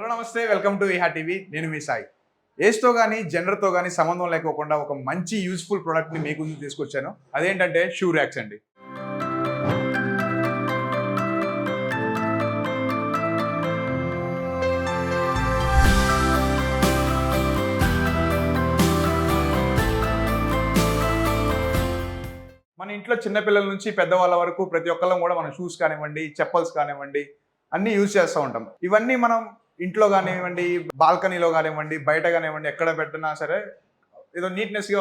Hello నమస్తే, welcome to ఈహా TV. నేను మీ సాయి. ఏజ్‌తో గానీ, జెండర్‌తో గానీ సంబంధం లేకోకుండా ఒక మంచి యూజ్‌ఫుల్ ప్రొడక్ట్‌ని మీ ముందుకు తీసుకొచ్చాను. అదేంటంటే షూ ర్యాక్స్ అండి. మన ఇంట్లో చిన్న పిల్లల నుంచి పెద్దవాళ్ళ వరకు ప్రతి ఒక్కళ్ళం కూడా మనం షూస్ కానివ్వండి, చెప్పల్స్ కానివ్వండి అన్నీ యూజ్ చేస్తూ ఉంటాం. ఇవన్నీ మనం ఇంట్లో కానివ్వండి, బాల్కనీలో కానివ్వండి, బయట కానివ్వండి ఎక్కడ పెట్టినా సరే ఏదో నీట్‌నెస్‌గా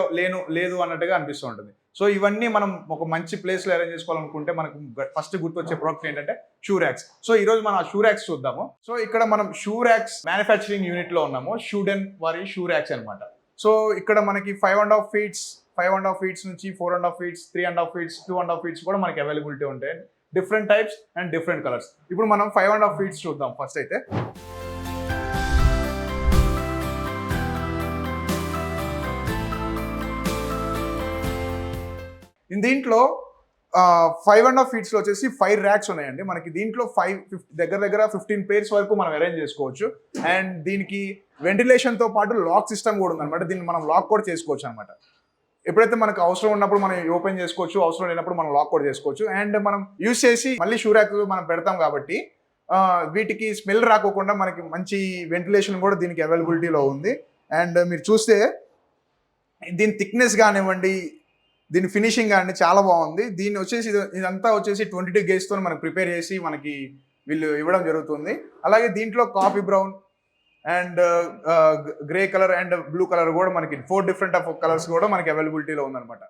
లేదు అన్నట్టుగా అనిపిస్తూ ఉంటుంది. సో, ఇవన్నీ మనం ఒక మంచి ప్లేస్‌లో అరేంజ్ చేసుకోవాలనుకుంటే మనకు ఫస్ట్ గుర్తొచ్చే ప్రొడక్ట్ ఏంటంటే షూ ర్యాక్స్. సో, ఈరోజు మనం ఆ షూ ర్యాక్స్ చూద్దాము. సో, ఇక్కడ మనం షూ ర్యాక్స్ మ్యానుఫ్యాక్చరింగ్ యూనిట్‌లో ఉన్నాము. షూడెన్ వారి షూ ర్యాక్స్ అన్నమాట. సో, ఇక్కడ మనకి 5½ ఫీట్స్, 5½ ఫీట్స్ నుంచి 4½ ఫీట్స్, 3½ ఫీట్స్, 2½ ఫీట్స్ కూడా మనకి అవైలబిలిటీ ఉంటాయి. Different types and different colours. ఇప్పుడు మనం 5½ ఫీట్స్ చూద్దాం ఫస్ట్ అయితే. దీంట్లో 5½ ఫీట్స్‌లో వచ్చేసి 5 ర్యాక్స్ ఉన్నాయండి. మనకి దీంట్లో దగ్గర దగ్గర 15 పెయిర్స్ వరకు మనం అరేంజ్ చేసుకోవచ్చు. అండ్ దీనికి వెంటిలేషన్‌తో పాటు లాక్ సిస్టమ్ కూడా ఉందన్నమాట. దీన్ని మనం లాక్ కూడా చేసుకోవచ్చు అనమాట. ఎప్పుడైతే మనకు అవసరం ఉన్నప్పుడు మనం ఓపెన్ చేసుకోవచ్చు, అవసరం లేనప్పుడు మనం లాక్ కూడా చేసుకోవచ్చు. అండ్ మనం యూజ్ చేసి మళ్ళీ షూ ర్యాక్ మనం పెడతాం కాబట్టి వీటికి స్మెల్ రాకోకుండా మనకి మంచి వెంటిలేషన్ కూడా దీనికి అవైలబిలిటీలో ఉంది. అండ్ మీరు చూస్తే దీని థిక్నెస్ కానివ్వండి, దీని ఫినిషింగ్ కానీ చాలా బాగుంది. దీన్ని వచ్చేసి ఇదంతా వచ్చేసి 22 గేజ్‌తో మనకు ప్రిపేర్ చేసి మనకి వీళ్ళు ఇవ్వడం జరుగుతుంది. అలాగే దీంట్లో coffee brown and grey colour and blue colour కూడా మనకి 4 డిఫరెంట్ ఆఫ్ కలర్స్ కూడా మనకి అవైలబిలిటీలో ఉందన్నమాట.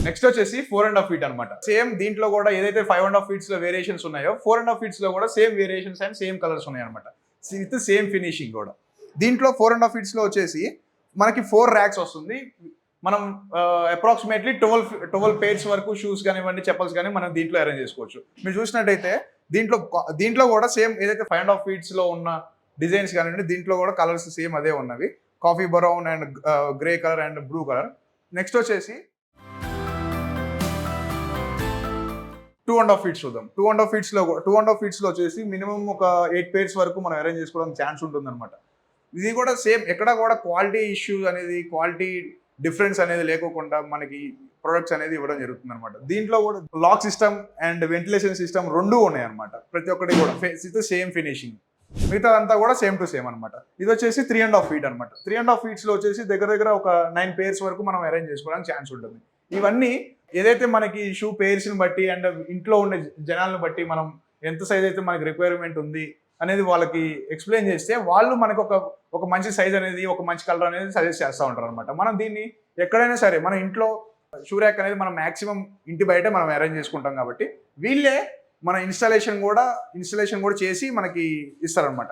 నెక్స్ట్ వచ్చేసి 4½ ఫీట్ అనమాట. సేమ్ దీంట్లో కూడా ఏదైతే 5½ ఫీట్స్ లో వేరియేషన్స్ ఉన్నాయో 4½ ఫీట్స్ లో కూడా same variations and same colours ఉన్నాయి అనమాట. విత్ సేమ్ ఫినిషింగ్ కూడా. దీంట్లో 4½ ఫీట్స్ లో వచ్చేసి మనకి 4 ర్యాక్స్ వస్తుంది. మనం అప్రాక్సిమేట్లీ 12 పెయిర్స్ వరకు షూస్ కానివ్వండి, చెప్పల్స్ కానీ మనం దీంట్లో అరేంజ్ చేసుకోవచ్చు. మీరు చూసినట్టయితే దీంట్లో కూడా సేమ్ ఏదైతే 5½ ఫీట్స్ లో ఉన్న డిజైన్స్ కానివ్వండి, దీంట్లో కూడా కలర్స్ సేమ్ అదే ఉన్నవి. Coffee brown and grey colour and blue colour. Next వచ్చేసి 2½ ఫీట్స్ చూద్దాం. 2½ ఫీట్స్ లో వచ్చేసి మినిమం ఒక 8 పెయిర్స్ వరకు మనం అరేంజ్ చేసుకోవడానికి ఛాన్స్ ఉంటుంది అనమాట. ఇది కూడా సేమ్ ఎక్కడ కూడా క్వాలిటీ ఇష్యూస్ అనేది, క్వాలిటీ డిఫరెన్స్ అనేది లేకోకుండా మనకి ప్రొడక్ట్స్ అనేది ఇవ్వడం జరుగుతుంది అనమాట. దీంట్లో కూడా lock system and ventilation system రెండూ ఉన్నాయి అనమాట. ప్రతి ఒక్కటి కూడా సేమ్ ఫినిషింగ్. మిగతా అంతా కూడా సేమ్ టు సేమ్ అనమాట. ఇది వచ్చేసి 3½ ఫీట్ అనమాట. 3½ ఫీట్స్ లో వచ్చేసి దగ్గర దగ్గర ఒక 9 పెయిర్స్ వరకు మనం అరేంజ్ చేసుకోవడానికి ఛాన్స్ ఉంటుంది. ఇవన్నీ ఏదైతే మనకి షూ పెయిర్స్ని బట్టి అండ్ ఇంట్లో ఉండే జనాలను బట్టి మనం ఎంత సైజ్ అయితే మనకి రిక్వైర్మెంట్ ఉంది అనేది వాళ్ళకి ఎక్స్ప్లెయిన్ చేస్తే వాళ్ళు మనకు ఒక మంచి సైజ్ అనేది, ఒక మంచి కలర్ అనేది సజెస్ట్ చేస్తూ ఉంటారు అనమాట. మనం దీన్ని ఎక్కడైనా సరే మన ఇంట్లో షూ ర్యాక్ అనేది మనం మాక్సిమం ఇంటి బయట మనం అరేంజ్ చేసుకుంటాం కాబట్టి వీళ్ళే మన ఇన్స్టాలేషన్ కూడా చేసి మనకి ఇస్తారనమాట.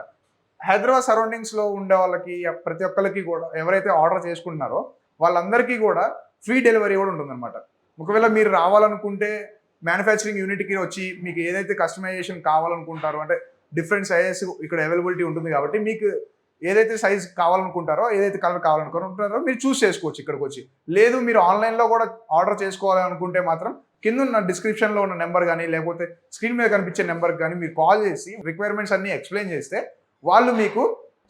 హైదరాబాద్ సరౌండింగ్స్లో ఉండే వాళ్ళకి ప్రతి ఒక్కరికి కూడా ఎవరైతే ఆర్డర్ చేసుకుంటున్నారో వాళ్ళందరికీ కూడా ఫ్రీ డెలివరీ కూడా ఉంటుందన్నమాట. ఒకవేళ మీరు రావాలనుకుంటే మ్యానుఫ్యాక్చరింగ్ యూనిట్కి వచ్చి మీకు ఏదైతే కస్టమైజేషన్ కావాలనుకుంటారో, అంటే డిఫరెంట్ సైజెస్ ఇక్కడ అవైలబిలిటీ ఉంటుంది కాబట్టి మీకు ఏదైతే సైజ్ కావాలనుకుంటారో, ఏదైతే కలర్ కావాలనుకుంటారో మీరు చూస్ చేసుకోవచ్చు ఇక్కడికి వచ్చి. లేదు మీరు ఆన్లైన్లో కూడా ఆర్డర్ చేసుకోవాలనుకుంటే మాత్రం కింద ఉన్న డిస్క్రిప్షన్లో ఉన్న నెంబర్ కానీ లేకపోతే స్క్రీన్ మీద కనిపించే నెంబర్కి కానీ మీరు కాల్ చేసి రిక్వైర్మెంట్స్ అన్ని ఎక్స్ప్లెయిన్ చేస్తే వాళ్ళు మీకు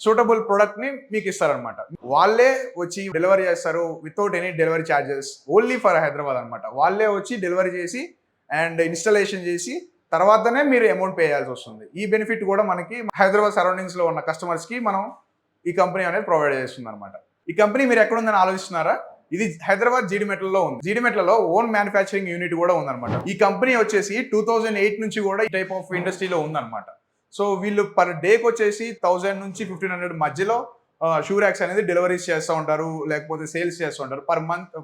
సూటబుల్ ప్రొడక్ట్ ని మీకు ఇస్తారనమాట. వాళ్ళే వచ్చి డెలివరీ చేస్తారు without any delivery charges, only for Hyderabad అనమాట. వాళ్ళే వచ్చి డెలివరీ చేసి అండ్ ఇన్స్టాలేషన్ చేసి తర్వాతనే మీరు అమౌంట్ పే చేయాల్సి వస్తుంది. ఈ బెనిఫిట్ కూడా మనకి హైదరాబాద్ సరౌండింగ్స్ లో ఉన్న కస్టమర్స్ కి మనం ఈ కంపెనీ అనేది ప్రొవైడ్ చేస్తుంది అనమాట. ఈ కంపెనీ మీరు ఎక్కడ ఉందని ఆలోచిస్తున్నారా? ఇది హైదరాబాద్ జీడిమెట్లలో ఉంది. జీడిమెట్లలో ఓన్ మ్యానుఫ్యాక్చరింగ్ యూనిట్ కూడా ఉందన్నమాట. ఈ కంపెనీ వచ్చేసి 2008 నుంచి కూడా ఈ టైప్ ఆఫ్ ఇండస్ట్రీలో ఉందన్నమాట. సో వీళ్ళు పర్ డేకి వచ్చేసి 1000 నుంచి 1500 మధ్యలో షూ ర్యాక్స్ అనేది డెలివరీస్ చేస్తూ ఉంటారు, లేకపోతే సేల్స్ చేస్తూ ఉంటారు.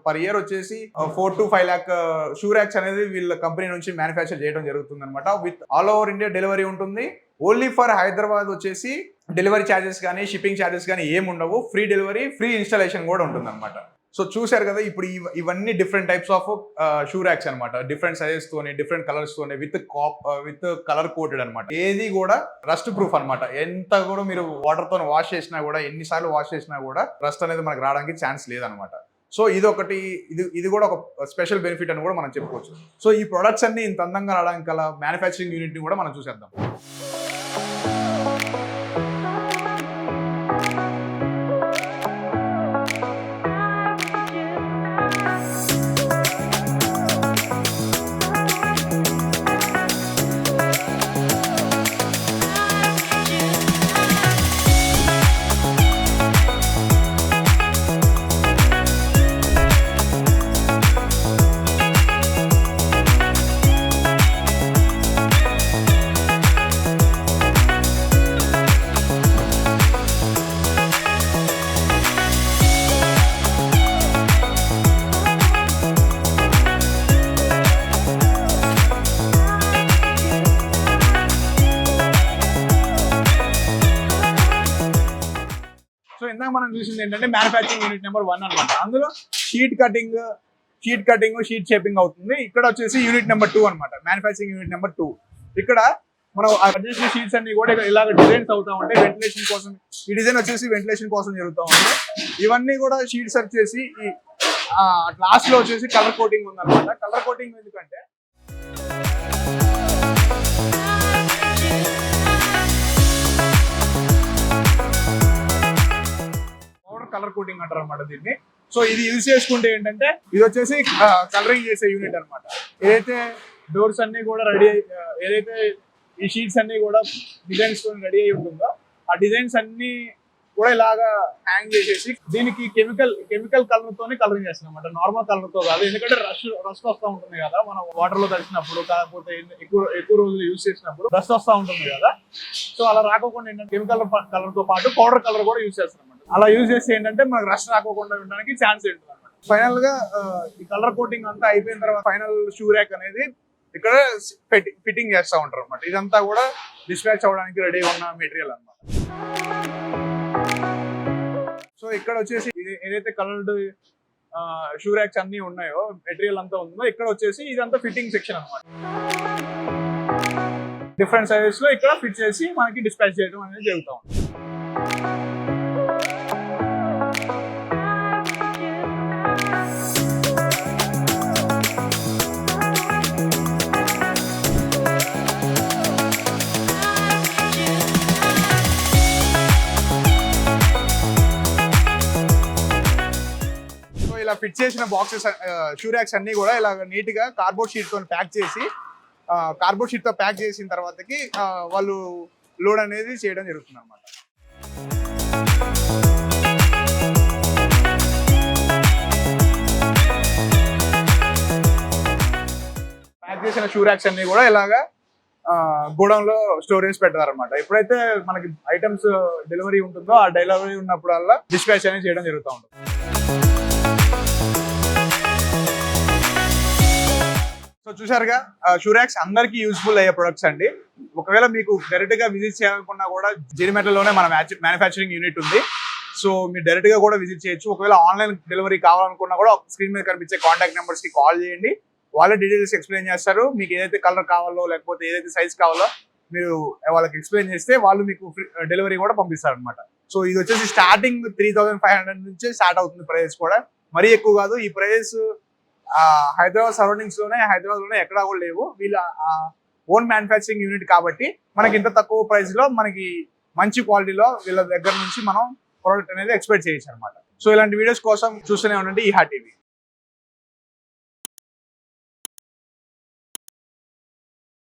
పర్ ఇయర్ వచ్చేసి 4 to 5 lakh షూ ర్యాక్స్ అనేది వీళ్ళ కంపెనీ నుంచి మ్యానుఫ్యాక్చర్ చేయడం జరుగుతుంది అనమాట. With all over India delivery ఉంటుంది. ఓన్లీ ఫర్ హైదరాబాద్ వచ్చేసి డెలివరీ ఛార్జెస్ కానీ షిప్పింగ్ ఛార్జెస్ కానీ ఏమి ఉండవు. ఫ్రీ డెలివరీ, ఫ్రీ ఇన్స్టాలేషన్ కూడా ఉంటుంది అనమాట. సో చూశారు కదా, ఇప్పుడు ఇవన్నీ different types of shoe racks అనమాట. డిఫరెంట్ సైజెస్ తోని, డిఫరెంట్ కలర్స్ తోని, విత్ కలర్ కోటెడ్ అనమాట. ఏది కూడా రస్ట్ ప్రూఫ్ అనమాట. ఎంత కూడా మీరు వాటర్ తో వాష్ చేసినా కూడా, ఎన్నిసార్లు వాష్ చేసినా కూడా రస్ట్ అనేది మనకు రావడానికి ఛాన్స్ లేదనమాట. సో ఇది కూడా ఒక స్పెషల్ బెనిఫిట్ అని కూడా మనం చెప్పుకోవచ్చు. సో ఈ ప్రొడక్ట్స్ అన్ని ఇంత అందంగా రావడానికి గల మ్యానుఫ్యాక్చరింగ్ యూనిట్ని కూడా మనం చూసేద్దాం. సో ఇందాక మనం చూసింది ఏంటంటే మ్యానుఫ్యాక్చరింగ్ యూనిట్ నెంబర్ 1 అనమాట. అందులో షీట్ కటింగ్ షీట్ షేపింగ్ అవుతుంది. ఇక్కడ వచ్చేసి యూనిట్ నెంబర్ 2 అనమాట, మ్యానుఫ్యాక్చరింగ్ యూనిట్ నెంబర్ 2. ఇక్కడ మనం చేసిన షీట్స్ అన్ని కూడా ఇలాగ డిజైన్స్ అవుతా ఉంటాయి వెంటిలేషన్ కోసం. ఈ డిజైన్ వచ్చేసి వెంటిలేషన్ కోసం జరుగుతూ ఉంటాయి. ఇవన్నీ కూడా షీట్స్ వచ్చేసి లాస్ట్ లో వచ్చేసి కలర్ కోటింగ్ ఉందన్నమాట. కలర్ కోటింగ్ ఎందుకంటే కలర్ కోటింగ్ అంటారు అనమాట దీన్ని. సో ఇది యూజ్ చేసుకుంటే ఏంటంటే ఇది వచ్చేసి కలరింగ్ చేసే యూనిట్ అనమాట. ఏదైతే డోర్స్ అన్ని కూడా ఏదైతే ఈ షీట్స్ అన్ని కూడా డిజైన్స్ తో రెడీ అయి ఉంటుందో ఆ డిజైన్స్ అన్ని కూడా ఇలాగా హ్యాంగ్ చేసేసి దీనికి కెమికల్ కలర్ తోనే కలరింగ్ చేస్తాం అనమాట, నార్మల్ కలర్ తో కాదు. ఎందుకంటే రస్ట్ వస్తూ ఉంటుంది కదా, మనం వాటర్ లో తడిచినప్పుడు కాకపోతే ఎక్కువ రోజులు యూజ్ చేసినప్పుడు రస్ట్ వస్తూ ఉంటుంది కదా. సో అలా రాకోకుండా ఏంటంటే కెమికల్ కలర్ తో పాటు పౌడర్ కలర్ కూడా యూజ్ చేస్తాం అనమాట. అలా యూజ్ చేస్తే ఏంటంటే మనకు రష్ రాకోకుండా ఉండడానికి ఛాన్స్ ఉంటుంది అనమాట. ఫైనల్ గా ఈ కలర్ కోటింగ్ అంతా అయిపోయిన తర్వాత ఫైనల్ షూ ర్యాక్ అనేది ఇక్కడ ఫిట్టింగ్ చేస్తూ ఉంటారు అనమాట. ఇదంతా కూడా డిస్పాచ్ అవ్వడానికి రెడీ ఉన్న మెటీరియల్ అనమాట. సో ఇక్కడ వచ్చేసి ఏదైతే కలర్డ్ షూ ర్యాక్స్ అన్ని ఉన్నాయో మెటీరియల్ అంతా ఉందో ఇక్కడ వచ్చేసి ఇదంతా ఫిట్టింగ్ సెక్షన్ అనమాట. డిఫరెంట్ సైజెస్ లో ఇక్కడ ఫిట్ చేసి మనకి డిస్పాచ్ చేయడం అనేది జరుగుతూ ఉంటుంది. ఇలా ఫిట్ చేసిన బాక్సెస్ షూ ర్యాక్స్ అన్ని కూడా ఇలా నీట్ గా కార్డ్బోర్డ్ షీట్ తో ప్యాక్ చేసి కార్డ్బోర్డ్ షీట్ తో ప్యాక్ చేసిన తర్వాతకి వాళ్ళు లోడ్ అనేది చేయడం జరుగుతుంది అనమాట. ప్యాక్ చేసిన షూ ర్యాక్స్ అన్ని కూడా ఇలాగా గోడౌన్ లో స్టోరేజ్ పెడతారనమాట. ఎప్పుడైతే మనకి ఐటమ్స్ డెలివరీ ఉంటుందో ఆ డెలివరీ ఉన్నప్పుడల్లా డిస్పాచ్ అనేది చేయడం జరుగుతూ ఉంటుంది. సో చూసారుగా షూ ర్యాక్స్ అందరికీ యూస్ఫుల్ అయ్యే ప్రొడక్ట్స్ అండి. ఒకవేళ మీకు డైరెక్ట్ గా విజిట్ చేయాలనుకున్నా కూడా జీడి మెటల్ లోనే మన మ్యానుఫ్యాక్చరింగ్ యూనిట్ ఉంది. సో మీరు డైరెక్ట్ గా కూడా విజిట్ చేయొచ్చు. ఒకవేళ ఆన్లైన్ డెలివరీ కావాలనుకున్నా కూడా స్క్రీన్ మీద కనిపించే కాంటాక్ట్ నెంబర్స్ కి కాల్ చేయండి, వాళ్ళే డీటెయిల్స్ ఎక్స్ప్లెయిన్ చేస్తారు. మీకు ఏదైతే కలర్ కావాలో లేకపోతే ఏదైతే సైజ్ కావాలో మీరు వాళ్ళకి ఎక్స్ప్లెయిన్ చేస్తే వాళ్ళు మీకు డెలివరీ కూడా పంపిస్తారు అనమాట. సో ఇది వచ్చేసి స్టార్టింగ్ 3500 నుంచి స్టార్ట్ అవుతుంది ప్రైస్ కూడా, మరీ ఎక్కువ కాదు. ఈ ప్రైస్ హైదరాబాద్ సరౌండింగ్స్ లోనే, హైదరాబాద్ లోనే ఎక్కడా కూడా లేవు. వీళ్ళ ఓన్ మ్యానుఫ్యాక్చరింగ్ యూనిట్ కాబట్టి మనకి ఇంత తక్కువ ప్రైస్ లో మనకి మంచి క్వాలిటీలో వీళ్ళ దగ్గర నుంచి మనం ప్రోడక్ట్ అనేది ఎక్స్పెక్ట్ చేయొచ్చు అనమాట. సో ఇలాంటి వీడియోస్ కోసం చూస్తూనే ఉండండి ఈహా టీవీ.